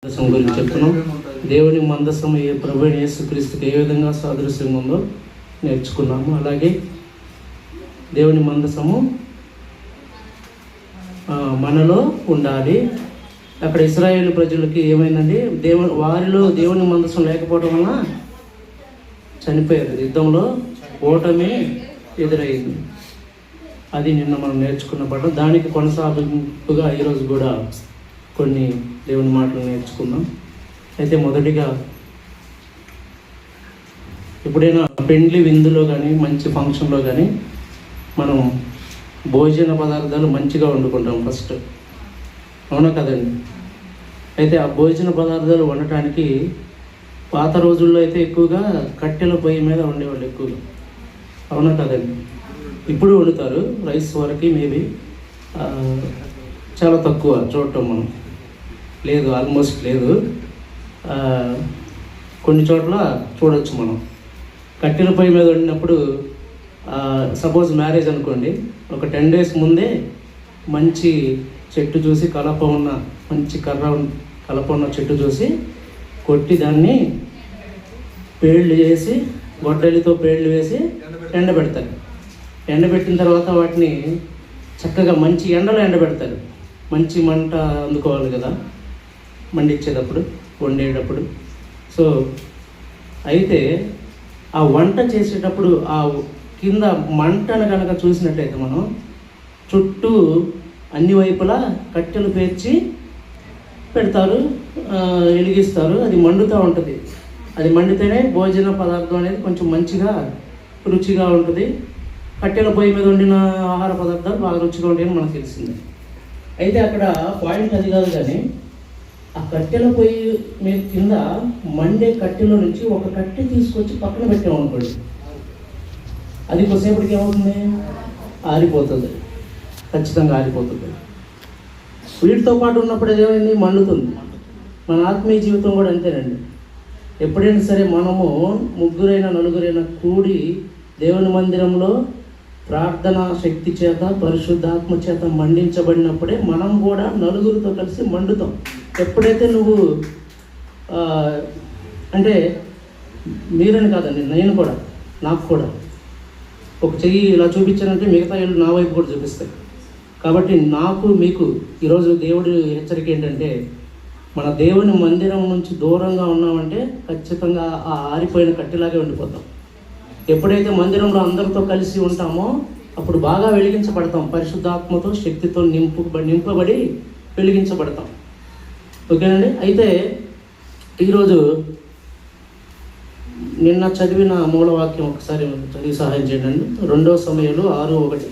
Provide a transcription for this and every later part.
గురించి చెప్తున్నాం. దేవుని మందసం ప్రభువైన యేసుక్రీస్తుకి ఏ విధంగా సాదృశ్యంగా ఉందో నేర్చుకున్నాము. అలాగే దేవుని మందసము మనలో ఉండాలి. అక్కడ ఇశ్రాయేలు ప్రజలకి ఏమైందండి, వారిలో దేవుని మందసం లేకపోవడం వలన చనిపోయారు. యుద్ధంలో ఓటమి ఎదురైంది. అది నిన్న మనం నేర్చుకున్న పాఠం. దానికి కొనసాగింపుగా ఈరోజు కూడా కొన్ని దేవుని మాటలు నేర్చుకుందాం. అయితే మొదటిగా, ఎప్పుడైనా పెండ్లి విందులో కానీ మంచి ఫంక్షన్లో కానీ మనం భోజన పదార్థాలు మంచిగా వండుకుంటాం ఫస్ట్, అవునా కదండి? అయితే ఆ భోజన పదార్థాలు వండటానికి పాత రోజుల్లో అయితే ఎక్కువగా కట్టెల పొయ్యి మీద వండేవాళ్ళు ఎక్కువగా, అవునా కదండి? ఇప్పుడు వండుతారు రైస్ వరకు, మేబీ చాలా తక్కువ చూడటం మనం, లేదు ఆల్మోస్ట్ లేదు. కొన్ని చోట్ల చూడవచ్చు మనం. కట్టెల పొయ్యి మీద వండినప్పుడు సపోజ్ మ్యారేజ్ అనుకోండి, ఒక 10 days ముందే మంచి చెట్టు చూసి మంచి కలప ఉన్న చెట్టు చూసి కొట్టి దాన్ని పేళ్ళు చేసి గొడ్డలితో పేళ్ళు వేసి ఎండబెడతారు. ఎండబెట్టిన తర్వాత వాటిని చక్కగా మంచి ఎండలో ఎండబెడతారు. మంచి మంట అందుకోవాలి కదా మండిచ్చేటప్పుడు, వండేటప్పుడు. సో అయితే ఆ వంట చేసేటప్పుడు ఆ కింద మంటను కనుక చూసినట్లయితే మనం చుట్టూ అన్ని వైపులా కట్టెలు పేర్చి పెడతారు, వెలిగిస్తారు. అది మండుతూ ఉంటుంది. అది మండితేనే భోజన పదార్థం అనేది కొంచెం మంచిగా రుచిగా ఉంటుంది. కట్టెల పొయ్యి మీద వండిన ఆహార పదార్థాలు బాగా రుచిగా ఉంటాయని మనకు తెలిసిందే. అయితే అక్కడ పాయింట్ అది కాదు, కానీ ఆ కట్టెల పొయ్యి మీద కింద మండే కట్టెలో నుంచి ఒక కట్టె తీసుకొచ్చి పక్కన పెట్టామనుకోండి, అది కొద్దిసేపటికి ఏమవుతుంది, ఆరిపోతుంది, ఖచ్చితంగా ఆరిపోతుంది. వీటితో పాటు ఉన్నప్పుడు ఏమైంది, మండుతుంది. మన ఆత్మీయ జీవితం కూడా అంతేనండి. ఎప్పుడైనా సరే మనము 3 4 కూడి దేవుని మందిరంలో ప్రార్థన శక్తి చేత, పరిశుద్ధాత్మ చేత మండించబడినప్పుడే మనం కూడా నలుగురితో కలిసి మండుతాం. ఎప్పుడైతే నువ్వు అంటే మీరని కాదండి, నేను కూడా, నాకు కూడా ఒక చెయ్యి ఇలా చూపించానంటే మిగతా వీళ్ళు నా వైపు కూడా చూపిస్తాయి. కాబట్టి నాకు మీకు ఈరోజు దేవుడి హెచ్చరిక ఏంటంటే, మన దేవుని మందిరం నుంచి దూరంగా ఉన్నామంటే ఖచ్చితంగా ఆ ఆరిపోయిన కట్టెలాగే ఉండిపోతాం. ఎప్పుడైతే మందిరంలో అందరితో కలిసి ఉంటామో అప్పుడు బాగా వెలిగించబడతాం. పరిశుద్ధాత్మతో, శక్తితో నింపబడి వెలిగించబడతాం. ఓకేనండి? అయితే ఈరోజు నిన్న చదివిన మూలవాక్యం ఒకసారి చదివి సహాయం చేయండి. 2 సమూయేలు 6:1.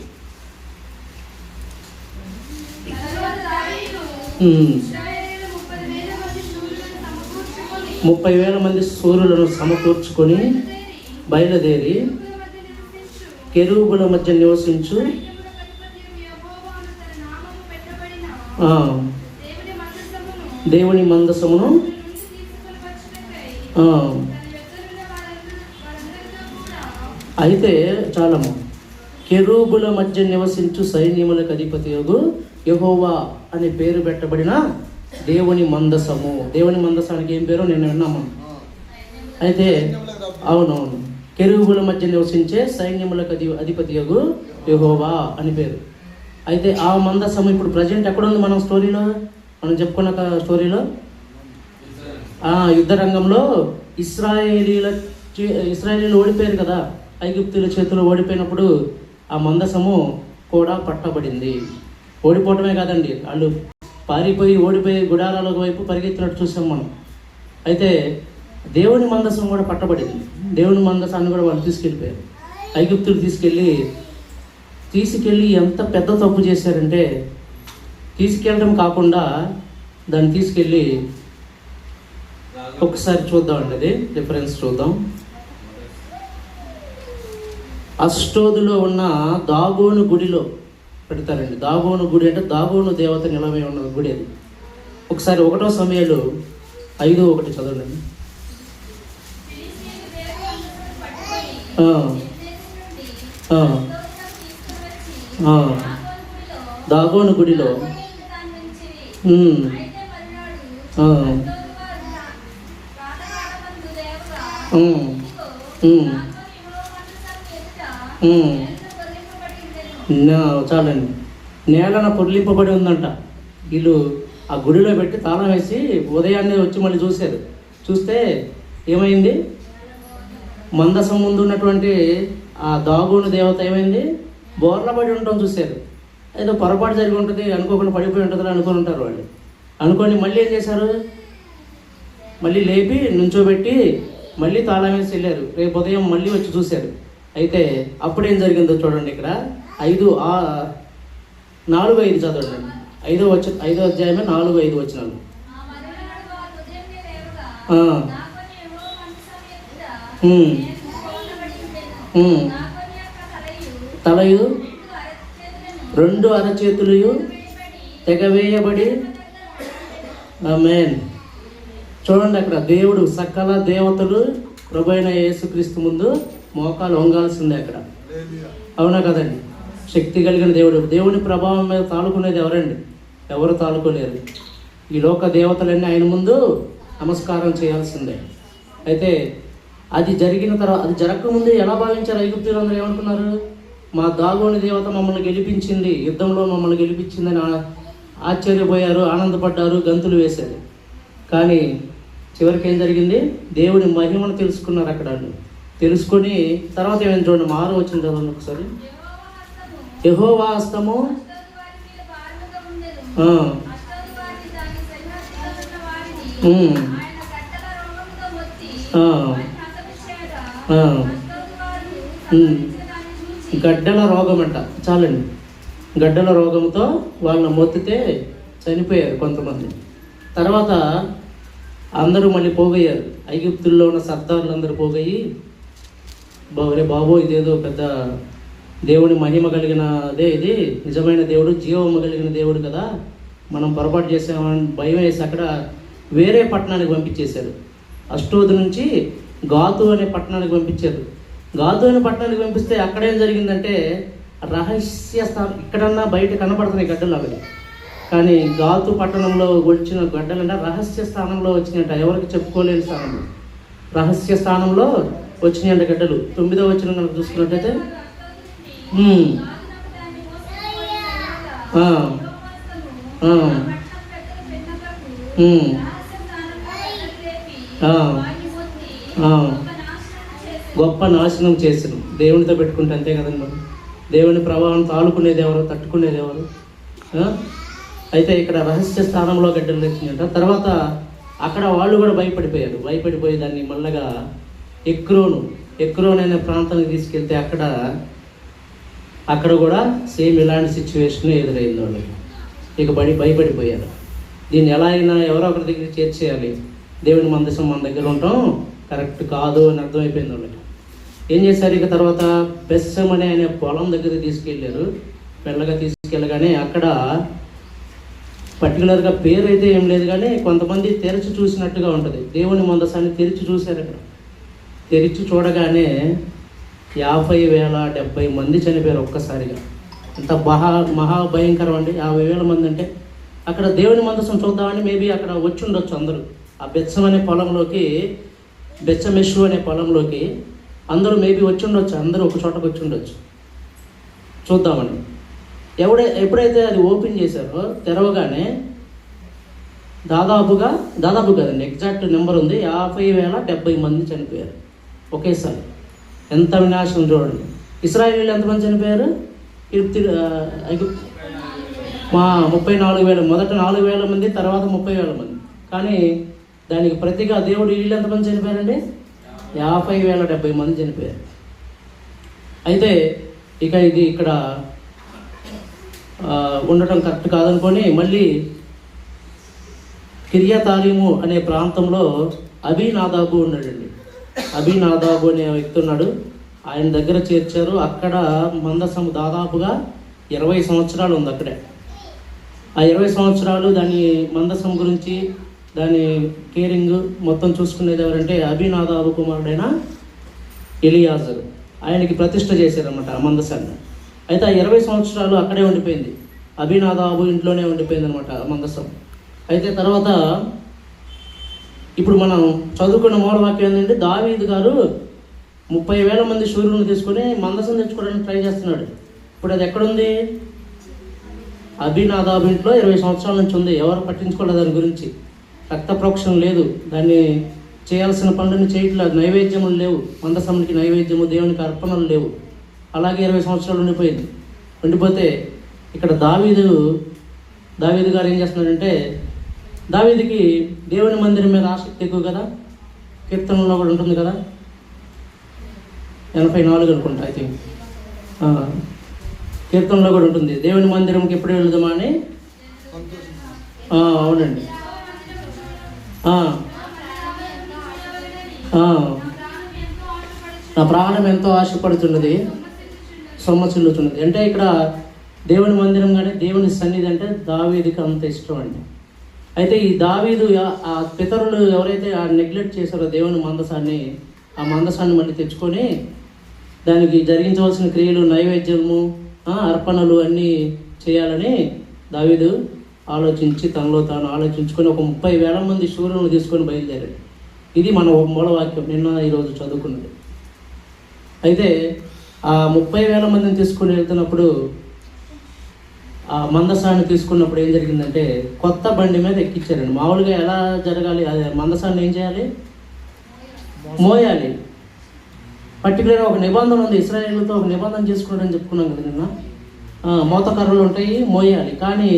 30,000 మంది సూర్యులను సమకూర్చుకొని బయలుదేరి కెరూబుల మధ్య నివసించు దేవుని మందసమును అయితే చాలము, కెరూబుల మధ్య నివసించు సైన్యములకు అధిపతియగు యెహోవా అనే పేరు పెట్టబడిన దేవుని మందసము. దేవుని మందసానికి ఏం పేరు నేను విన్నాము. అయితే అవునవును, కెరూబుల మధ్య నివసించే సైన్యములకు అధిపతియగు యెహోవా అని పేరు. అయితే ఆ మందసము ఇప్పుడు ప్రజెంట్ ఎక్కడుంది? మనం స్టోరీలో మనం చెప్పుకున్న స్టోరీలో యుద్ధ రంగంలో ఇశ్రాయేలీలు ఓడిపోయారు కదా, ఐగుప్తుల చేతులు ఓడిపోయినప్పుడు ఆ మందసము కూడా పట్టబడింది. ఓడిపోవటమే కాదండి, వాళ్ళు ఓడిపోయి గుడారాల వైపు పరిగెత్తినట్టు చూసాం మనం. అయితే దేవుని మందసం కూడా పట్టబడింది. దేవుని మందసాన్ని కూడా వాళ్ళు తీసుకెళ్ళిపోయారు. ఐగుప్తులు తీసుకెళ్ళి ఎంత పెద్ద తప్పు చేశారంటే, తీసుకెళ్ళడం కాకుండా దాన్ని తీసుకెళ్ళి ఒకసారి చూద్దామండి, అది డిఫరెన్స్ చూద్దాం. అష్టోదులో ఉన్న దాగోను గుడిలో పెడతారండి. దాగోను గుడి అంటే దాగోను దేవత నిలవై ఉన్న గుడి అది. ఒకసారి 1 సమూయేలు 5:1 చదవండి. దాగోను గుడిలో ఉమ్, ఉమ్, ఉమ్. చాలండి. నేలన పొర్లింపబడి ఉందంట. వీళ్ళు ఆ గుడిలో పెట్టి తాళం వేసి ఉదయాన్నే వచ్చి మళ్ళీ చూశారు. చూస్తే ఏమైంది? మందసం ముందు ఉన్నటువంటి ఆ దాగోని దేవత ఏమైంది? బోర్ల పడి ఉండటం చూశారు. ఏదో పొరపాటు జరిగి ఉంటుంది, అనుకోకుండా పడిపోయి ఉంటుందని అనుకుని ఉంటారు వాళ్ళు. అనుకొని మళ్ళీ ఏం చేశారు? మళ్ళీ లేపి నుంచోబెట్టి మళ్ళీ తాళం వేసి వెళ్ళారు. రేపు ఉదయం మళ్ళీ వచ్చి చూశారు. అయితే అప్పుడేం జరిగిందో చూడండి. ఇక్కడ 4-5 చదవండి. 5వ అధ్యాయమే 4-5 వచనాలు. తలయు 2 అరచేతులు తెగవేయబడి. ఆమేన్. చూడండి, అక్కడ దేవుడు సకల దేవతలు ప్రభువైన యేసుక్రీస్తు ముందు మోకాలు వంగాల్సిందే అక్కడ. అవునా కదండి? శక్తి కలిగిన దేవుడు. దేవుని ప్రభావం మీద తాలుకునేది ఎవరండి? ఎవరు తాలుకోలేరు. ఈ లోక దేవతలన్నీ ఆయన ముందు నమస్కారం చేయాల్సిందే. అయితే అది జరిగిన తర్వాత, అది జరగకముందు ఎలా భావించారు ఐగుప్తీయులందరూ? ఏమనుకున్నారు? మా దాగోని దేవత మమ్మల్ని గెలిపించింది, యుద్ధంలో మమ్మల్ని గెలిపించిందని ఆశ్చర్యపోయారు, ఆనందపడ్డారు, గంతులు వేశారు. కానీ చివరికి ఏం జరిగింది? దేవుని మహిమను తెలుసుకున్నారు అక్కడ. తెలుసుకొని తర్వాత ఏమైనా చూడండి, 6వ వచనం చదవండి ఒకసారి. యెహోవా హస్తము గడ్డల రోగం అంట. చాలండి. గడ్డల రోగంతో వాళ్ళని మొత్తితే చనిపోయారు కొంతమంది. తర్వాత అందరూ మళ్ళీ పోగయ్యారు. ఐగుప్తుల్లో ఉన్న సర్దార్లు అందరూ పోగయ్యి, రే బాబో, ఇదేదో పెద్ద దేవుని మహిమ కలిగిన అదే, ఇది నిజమైన దేవుడు, జీవము కలిగిన దేవుడు కదా, మనం పొరపాటు చేసామని భయం వేసి అక్కడ వేరే పట్టణానికి పంపించేశారు. అష్టోదు నుంచి గాతు అనే పట్టణానికి పంపించారు. గాతు అనే పట్టణానికి పంపిస్తే అక్కడేం జరిగిందంటే రహస్య స్థానం. ఇక్కడన్నా బయట కనపడుతున్నాయి గడ్డలు అవి, కానీ గాతు పట్టణంలో వచ్చిన గడ్డలంటే రహస్య స్థానంలో వచ్చినాయంట. ఎవరికి చెప్పుకోలేని స్థానంలో, రహస్య స్థానంలో వచ్చినాయంట గడ్డలు. 9వ వచనం కనుక చూసుకున్నట్టయితే, గొప్ప నాశనం చేసిన దేవునితో పెట్టుకుంటే అంతే కదండి. మనం దేవుని ప్రభావం తాలుకునేది ఎవరు? తట్టుకునేది ఎవరు? అయితే ఇక్కడ రహస్య స్థానంలో గడ్డలు తెచ్చినట్ట. తర్వాత అక్కడ వాళ్ళు కూడా భయపడిపోయి దాన్ని మళ్ళగా ఎక్రోన్ అనే ప్రాంతానికి తీసుకెళ్తే అక్కడ కూడా సేమ్ ఇలాంటి సిచ్యువేషన్ ఎదురైంది వాళ్ళకి. ఇక భయపడిపోయారు. దీన్ని ఎలా అయినా ఎవరో ఒకరి దగ్గర చేర్చేయాలి, దేవుని మందసం మన దగ్గర ఉండటం కరెక్ట్ కాదు అని అర్థమైపోయింది వాళ్ళకి. ఏం చేశారు? ఇక తర్వాత బెత్సెమనే అనే పొలం దగ్గర తీసుకెళ్ళారు. మెల్లగా తీసుకెళ్ళగానే అక్కడ పర్టికులర్గా పేరు అయితే ఏం లేదు, కానీ కొంతమంది తెరిచి చూసినట్టుగా ఉంటుంది. దేవుని మందసాన్ని తెరిచి చూశారు. అక్కడ తెరిచి చూడగానే 50,070 మంది చనిపోయారు ఒక్కసారిగా. అంత మహాభయంకరం అండి. 50,000 మంది అంటే అక్కడ దేవుని మందసం చూద్దామని మేబీ అక్కడ వచ్చి ఉండొచ్చు అందరూ. ఆ బెత్సం అనే పొలంలోకి, బెత్సమెషు అనే పొలంలోకి అందరూ మేబీ వచ్చి ఉండొచ్చు. అందరూ ఒక చోటకు వచ్చి ఉండొచ్చు చూద్దామని. ఎప్పుడైతే అది ఓపెన్ చేశారో, తెరవగానే దాదాపు కదండి, ఎగ్జాక్ట్ నెంబర్ ఉంది, 50,070 మంది చనిపోయారు ఒకేసారి. ఎంత వినాశనం చూడండి. ఇశ్రాయేలీయులు ఎంతమంది చనిపోయారు? 34,000. మొదట 4,000 మంది, తర్వాత 30,000 మంది. కానీ దానికి ప్రతిగా దేవుడు వీళ్ళు ఎంతమంది చనిపోయారండి? 50,070 మంది చనిపోయారు. అయితే ఇక ఇది ఇక్కడ ఉండటం కరెక్ట్ కాదనుకొని మళ్ళీ కిర్యతారీము అనే ప్రాంతంలో అబీనాదాబు ఉన్నాడండి. అబీనాదాబు అనే వ్యక్తి ఉన్నాడు. ఆయన దగ్గర చేర్చారు. అక్కడ మందసం దాదాపుగా 20 సంవత్సరాలు ఉంది అక్కడే. ఆ 20 సంవత్సరాలు దాని మందసం గురించి, దాని కేరింగ్ మొత్తం చూసుకునేది ఎవరంటే అబీనాదాబు కుమారుడైన ఎలియాజరు. ఆయనకి ప్రతిష్ఠ చేశారన్నమాట ఆ మందసాన్ని. అయితే ఆ 20 సంవత్సరాలు అక్కడే ఉండిపోయింది. అబీనాదాబు ఇంట్లోనే ఉండిపోయింది అనమాట ఆ మందసం. అయితే తర్వాత ఇప్పుడు మనం చదువుకున్న మూలవాక్యం ఏంటంటే దావీదు గారు 30,000 మంది శూరులను తీసుకొని మందసం తెచ్చుకోవడానికి ట్రై చేస్తున్నాడు. ఇప్పుడు అది ఎక్కడుంది? అభినాదాబు ఇంట్లో 20 సంవత్సరాల నుంచి ఉంది. ఎవరు పట్టించుకోలేదు దాని గురించి. రక్త ప్రోక్షణ లేదు, దాన్ని చేయాల్సిన పనులను చేయట్లేదు, నైవేద్యములు లేవు, మందసమునికి నైవేద్యము, దేవునికి అర్పణలు లేవు. అలాగే 20 సంవత్సరాలు ఉండిపోతే ఇక్కడ దావీదు గారు ఏం చేస్తున్నాడంటే, దావీదుకి దేవుని మందిరం మీద ఆసక్తి ఎక్కువ కదా, కీర్తనలో కూడా ఉంటుంది కదా, 84 అనుకుంటా ఐ థింక్, కీర్తనలో కూడా ఉంటుంది, దేవుని మందిరంకి ఎప్పుడు వెళుదామా అని. అవునండి, నా ప్రాణం ఎంతో ఆశపడుతున్నది, సొమ్మసిల్లుతున్నది. అంటే ఇక్కడ దేవుని మందిరం కానీ దేవుని సన్నిధి అంటే దావీదుకి అంత ఇష్టం అండి. అయితే ఈ దావీదు ఆ పితరులు ఎవరైతే నెగ్లెక్ట్ చేశారో దేవుని మందసాన్ని, ఆ మందసాన్ని మళ్ళీ తెచ్చుకొని దానికి జరిగించవలసిన క్రియలు, నైవేద్యము, అర్పణలు అన్నీ చేయాలని దావీదు ఆలోచించి తనలో తాను ఆలోచించుకొని ఒక 30,000 మంది శూరులను తీసుకొని బయలుదేరాడు. ఇది మన మూలవాక్యం నిన్న ఈరోజు చదువుకున్నది. అయితే ఆ 30,000 మందిని తీసుకొని వెళ్తున్నప్పుడు, ఆ మందసాన్ని తీసుకున్నప్పుడు ఏం జరిగిందంటే కొత్త బండి మీద ఎక్కించారండి. మామూలుగా ఎలా జరగాలి, అదే మందసాన్ని ఏం చేయాలి? మోయాలి. పర్టికులర్గా ఒక నిబంధన ఉంది, ఇశ్రాయేలుతో ఒక నిబంధన చేసుకున్నాడని చెప్పుకున్నాం కదా నిన్న. మోతకర్రలు ఉంటాయి, మోయాలి. కానీ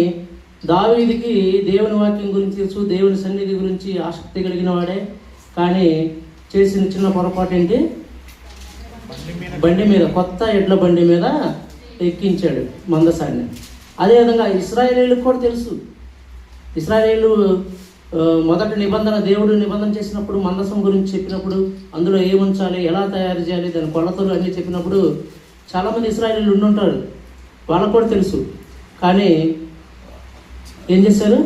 దావీదుకి దేవుని వాక్యం గురించి తెలుసు, దేవుని సన్నిధి గురించి ఆసక్తి కలిగిన వాడే. కానీ చేసిన చిన్న పొరపాటు ఏంటి? బండి మీద, కొత్త ఎడ్ల బండి మీద ఎక్కించాడు మందసాన్ని. అదేవిధంగా ఇశ్రాయేలీలకు కూడా తెలుసు. ఇశ్రాయేలు మొదటి నిబంధన, దేవుడు నిబంధన చేసినప్పుడు మందసం గురించి చెప్పినప్పుడు, అందులో ఏముంచాలి, ఎలా తయారు చేయాలి, దాని కొలతలు అన్నీ చెప్పినప్పుడు చాలామంది ఇశ్రాయేలీలు ఉండుంటారు, వాళ్ళకు కూడా తెలుసు. కానీ ఏం చేశారు?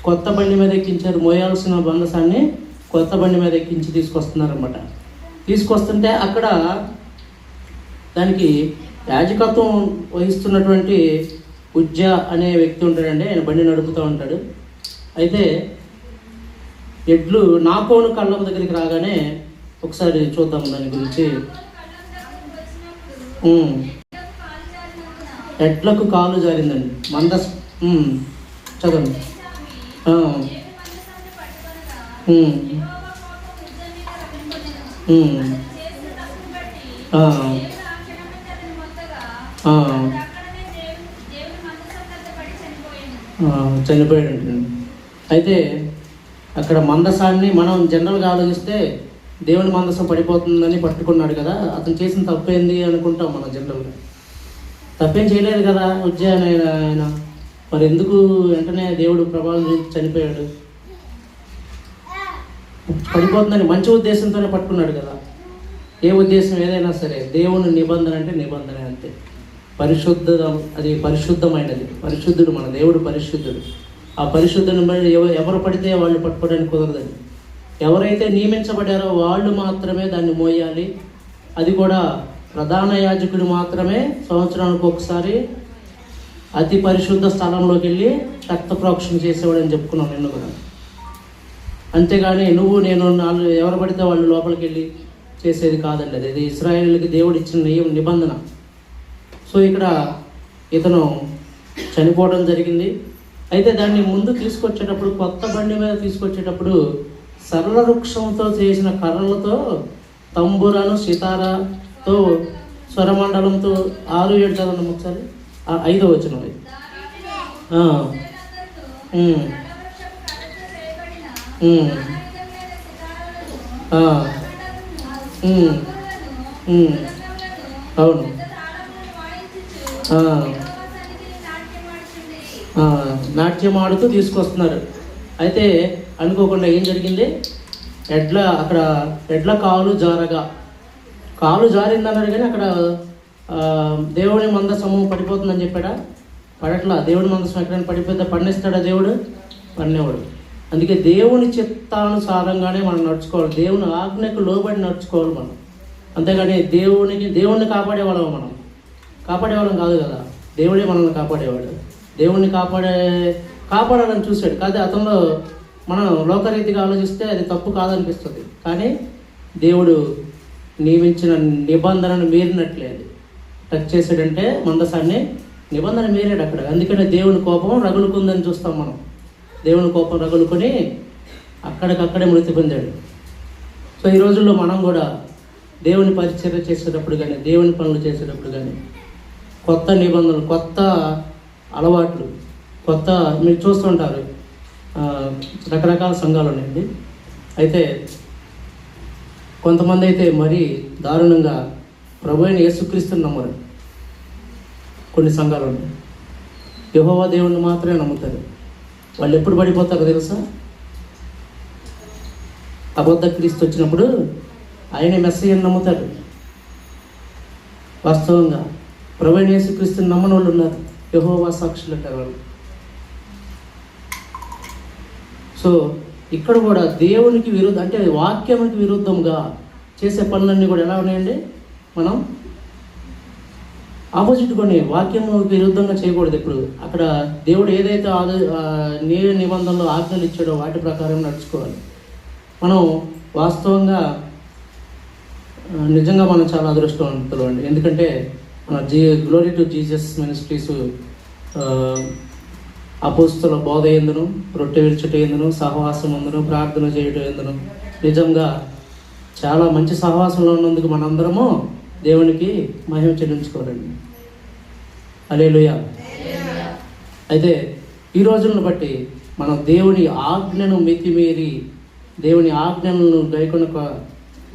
కొత్త బండి మీద ఎక్కించారు. మోయాల్సిన మందసాన్ని కొత్త బండి మీద ఎక్కించి తీసుకొస్తున్నారన్నమాట. తీసుకొస్తుంటే అక్కడ దానికి యాజకత్వం వహిస్తున్నటువంటి ఉజ్జ అనే వ్యక్తి ఉంటాడండి. ఆయన బండి నడుపుతూ ఉంటాడు. అయితే ఎడ్లు నాకోను కళ్ళం దగ్గరికి రాగానే ఒకసారి చూద్దాం దాని గురించి. ఎడ్లకు కాలు జారిందండి. చదవండి. చనిపోయాడు. అయితే అక్కడ మందసాన్ని మనం జనరల్గా ఆలోచిస్తే దేవుని మందసం పడిపోతుందని పట్టుకున్నాడు కదా, అతను చేసిన తప్పేంది అనుకుంటాం మనం జనరల్గా. తప్పేం చేయలేదు కదా ఆయన, మరి ఎందుకు వెంటనే దేవుడు ప్రభావం చనిపోయాడు? పడిపోతుందని మంచి ఉద్దేశంతోనే పట్టుకున్నాడు కదా. ఏ ఉద్దేశం ఏదైనా సరే, దేవుని నిబంధన అంటే నిబంధన అంతే. అది పరిశుద్ధమైనది. పరిశుద్ధుడు మన దేవుడు, పరిశుద్ధుడు. ఆ పరిశుద్ధుని బట్టి ఎవరు పడితే వాళ్ళు పట్టుకోవడానికి కుదరదండి. ఎవరైతే నియమించబడారో వాళ్ళు మాత్రమే దాన్ని మోయాలి. అది కూడా ప్రధాన యాజకుడు మాత్రమే సంవత్సరానికి ఒకసారి అతి పరిశుద్ధ స్థలంలోకి వెళ్ళి రక్త ప్రోక్షణ చేసేవాడని చెప్పుకున్నాం నిన్న కూడా. అంతేగాని నువ్వు నేను ఎవరు పడితే వాళ్ళు లోపలికి వెళ్ళి చేసేది కాదండి. అది ఇశ్రాయేలుకి దేవుడు ఇచ్చిన నిబంధన. సో ఇక్కడ ఇతను చనిపోవడం జరిగింది. అయితే దాన్ని ముందు తీసుకొచ్చేటప్పుడు, కొత్త బండి మీద తీసుకొచ్చేటప్పుడు సరళ వృక్షంతో చేసిన కర్రలతో, తంబురాను, సితారాతో, స్వరమండలంతో 6-7 చదవండి ఒకసారి. 5వ వచనం. అవును, నాట్యం ఆడుతూ తీసుకొస్తున్నారు. అయితే అనుకోకుండా ఏం జరిగింది? అక్కడ ఎడ్ల కాలు జారిందన్నాడు. కానీ అక్కడ దేవుని మందసము పడిపోతుందని చెప్పాడా? పడట్లా. దేవుని మందసం ఎక్కడైనా పడిపోతే పడిస్తాడా దేవుడు? పడినేవాడు. అందుకే దేవుని చిత్తానుసారంగానే మనం నడుచుకోవాలి. దేవుని ఆజ్ఞకు లోబడి నడుచుకోవాలి మనం. అంతేగాని దేవుణ్ణి కాపాడేవాళ్ళం మనం. కాపాడేవాళ్ళం కాదు కదా, దేవుడే మనల్ని కాపాడేవాడు. దేవుణ్ణి కాపాడాలని చూశాడు. కాదు, అతనిలో మనం లోకరీతిగా ఆలోచిస్తే అది తప్పు కాదనిపిస్తుంది. కానీ దేవుడు నియమించిన నిబంధనను మీరినట్లే. అది టచ్ చేసాడంటే మందసాన్ని నిబంధన మీరాడు అక్కడ. అందుకనే దేవుని కోపం రగులుకుందని చూస్తాం మనం. దేవుని కోపం రగులుకొని అక్కడికక్కడే మృతి పొందాడు. సో ఈ రోజుల్లో మనం కూడా దేవుని పరిచర్య చేసేటప్పుడు కానీ, దేవుని పనులు చేసేటప్పుడు కానీ కొత్త నిబంధనలు, కొత్త అలవాట్లు, కొత్త మీరు చూస్తుంటారు రకరకాల సంఘాలు ఉన్నాయండి. అయితే కొంతమంది అయితే మరీ దారుణంగా ప్రభు అయిన యేసుక్రీస్తుని నమ్మరు. కొన్ని సంఘాలు ఉన్నాయి, యెహోవా దేవుణ్ణి మాత్రమే నమ్ముతారు. వాళ్ళు ఎప్పుడు పడిపోతారో తెలుసా? అబద్ధ క్రీస్తు వచ్చినప్పుడు ఆయన మెస్సీయని నమ్ముతారు. వాస్తవంగా ప్రభు అయిన యేసుక్రీస్తుని నమ్మని వాళ్ళు ఉన్నారు, యెహోవా సాక్షులు అంటారు వాళ్ళు. సో ఇక్కడ కూడా దేవునికి విరుద్ధం, అంటే వాక్యానికి విరుద్ధంగా చేసే పనులన్నీ కూడా ఎలా ఉన్నాయండి? మనం ఆపోజిట్ కొన్ని వాక్యము విరుద్ధంగా చేయకూడదు. ఇప్పుడు అక్కడ దేవుడు ఏదైతే నిబంధనలు ఆజ్ఞలు ఇచ్చాడో వాటి ప్రకారం నడుచుకోవాలి. మనం వాస్తవంగా నిజంగా మనం చాలా అదృష్టవంతులు అండి. ఎందుకంటే మన గ్లోరీ టు జీసస్ మినిస్ట్రీస్ అపోస్తుల బోధ ఎందును, రొట్టె విరుచుట ఎందును, సహవాసం ఎందును, ప్రార్థన చేయడం ఎందును నిజంగా చాలా మంచి సహవాసంలో ఉన్నందుకు మనందరము దేవునికి మహిమ చెల్లించుకోవాలండి. హల్లెలూయా. అయితే ఈ రోజులను బట్టి మనం దేవుని ఆజ్ఞను మితిమీరి, దేవుని ఆజ్ఞలను గైకొనక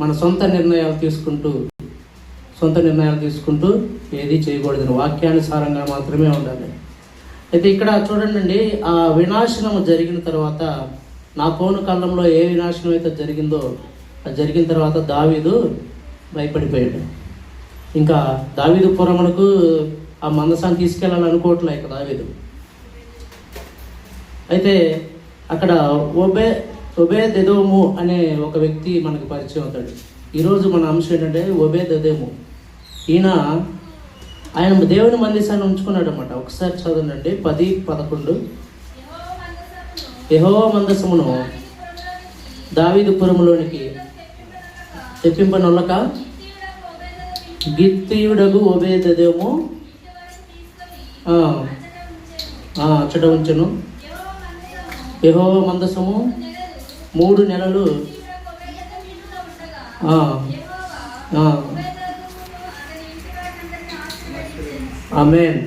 మన సొంత నిర్ణయాలు తీసుకుంటూ ఏది చేయకూడదు. వాక్యానుసారంగా మాత్రమే ఉండాలి. అయితే ఇక్కడ చూడండి, ఆ వినాశనం జరిగిన తర్వాత, నా పోను కాలంలో ఏ వినాశనం అయితే జరిగిందో అది జరిగిన తర్వాత దావీదు భయపడిపోయాడు. ఇంకా దావీదు పురమునకు ఆ మందసాన్ని తీసుకెళ్ళాలనుకోవట్లే ఇక దావీదు. అయితే అక్కడ ఒబేదెదోము అనే ఒక వ్యక్తి మనకు పరిచయం అవుతాడు. ఈరోజు మన అంశం ఏంటంటే ఒబేదెదోము. ఆయన దేవుని మందసాన్ని ఉంచుకున్నాడు అన్నమాట. ఒకసారి చదవండి 10:11. యెహోవా మందసమును దావీదు పురములోనికి తెప్పింపనొల్లక గిత్తీయుడగు ఒబేదెదోము అచ్చట ఉంచెను. యెహోవా మందసము 3 నెలలు ఆమేన్,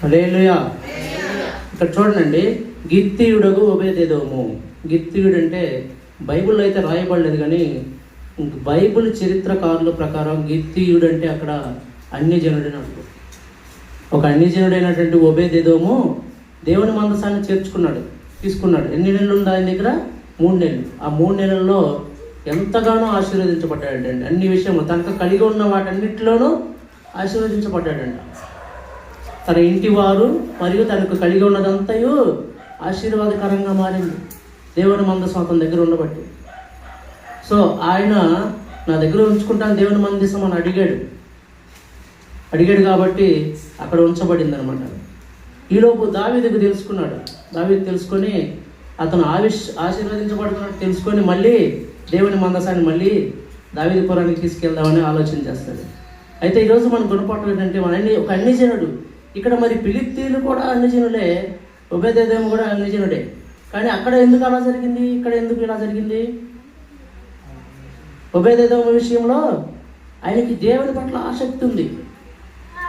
హల్లెలూయా. ఇక్కడ చూడండి, గిత్తీయుడగు ఒబేదెదోము. గిత్తీయుడు అంటే బైబిల్లో అయితే రాయబడలేదు, కానీ బైబిల్ చరిత్రకారుల ప్రకారం గిత్తీయుడు అంటే అక్కడ అన్యజనుడని అర్థం. ఒక అన్యజనుడైనటువంటి ఒబేదెదోము దేవుని మందసాన్ని తీసుకున్నాడు. ఎన్ని నెలలు ఉంది ఆయన దగ్గర? 3 నెలలు. ఆ 3 నెలల్లో ఎంతగానో ఆశీర్వదించబడ్డాడండి. అన్ని విషయంలో తనకు కలిగి ఉన్న వాటన్నిటిలోనూ ఆశీర్వదించబడ్డాడంట. తన ఇంటి వారు మరియు తనకు కలిగి ఉన్నదంతయు ఆశీర్వాదకరంగా మారింది దేవుని మందసం అతని దగ్గర ఉండబట్టి. సో ఆయన నా దగ్గర ఉంచుకుంటాను దేవుని మందసం అని అడిగాడు కాబట్టి అక్కడ ఉంచబడింది అనమాట. ఈలోపు దావీదుకు దావీదు తెలుసుకొని అతను ఆశీర్వదించబడుతున్నట్టు తెలుసుకొని మళ్ళీ దేవుని మందసాన్ని మళ్ళీ దావీదు పురానికి తీసుకెళ్దామని ఆలోచన చేస్తాడు. అయితే ఈరోజు మనం గుణపాఠం ఏంటంటే ఒక అన్యజనుడు. ఇక్కడ మరి ఫిలిష్తీయులు కూడా అన్యజనులే, ఒబేదెదోము కూడా అన్యజనుడే. కానీ అక్కడ ఎందుకు అలా జరిగింది, ఇక్కడ ఎందుకు ఇలా జరిగింది? ఒబేదెదోము విషయంలో ఆయనకి దేవుని పట్ల ఆసక్తి ఉంది.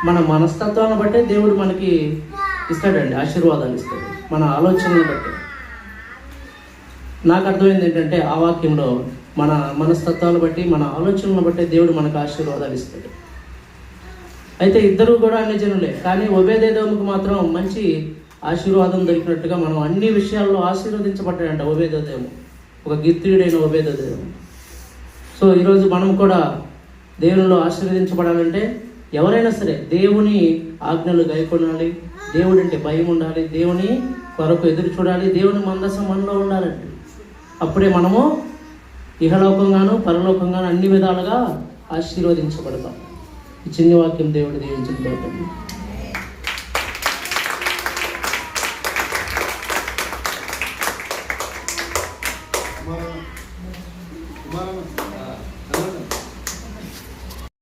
మన మనస్తత్వాన్ని బట్టే దేవుడు మనకి ఇస్తాడండి, ఆశీర్వాదాలు ఇస్తాడు, మన ఆలోచనలను బట్టి. నాకు అర్థమైంది ఏంటంటే ఆ వాక్యంలో మన మనస్తత్వాలను బట్టి, మన ఆలోచనలను బట్టి దేవుడు మనకు ఆశీర్వాదాలు ఇస్తాడు. అయితే ఇద్దరు కూడా అన్యజనులే, కానీ ఒబేదెదోముకు మాత్రం మంచి ఆశీర్వాదం దొరికినట్టుగా మనం అన్ని విషయాల్లో ఆశీర్వదించబడ్డాడంట ఒబేదెదోము, ఒక గిత్తీయుడైన ఒబేదెదోము. సో ఈరోజు మనం కూడా దేవునిలో ఆశీర్వదించబడాలంటే ఎవరైనా సరే దేవుని ఆజ్ఞలు గైకొనాలి, దేవుడు అంటే భయం ఉండాలి, దేవుని కొరకు ఎదురు చూడాలి, దేవుని మందసం మనలో ఉండాలండి. అప్పుడే మనము ఇహలోకంగాను పరలోకంగాను అన్ని విధాలుగా ఆశీర్వదించబడతాం. ఈ చిన్న వాక్యం దేవుడు దీవించబడుతుంది. కుమారన్న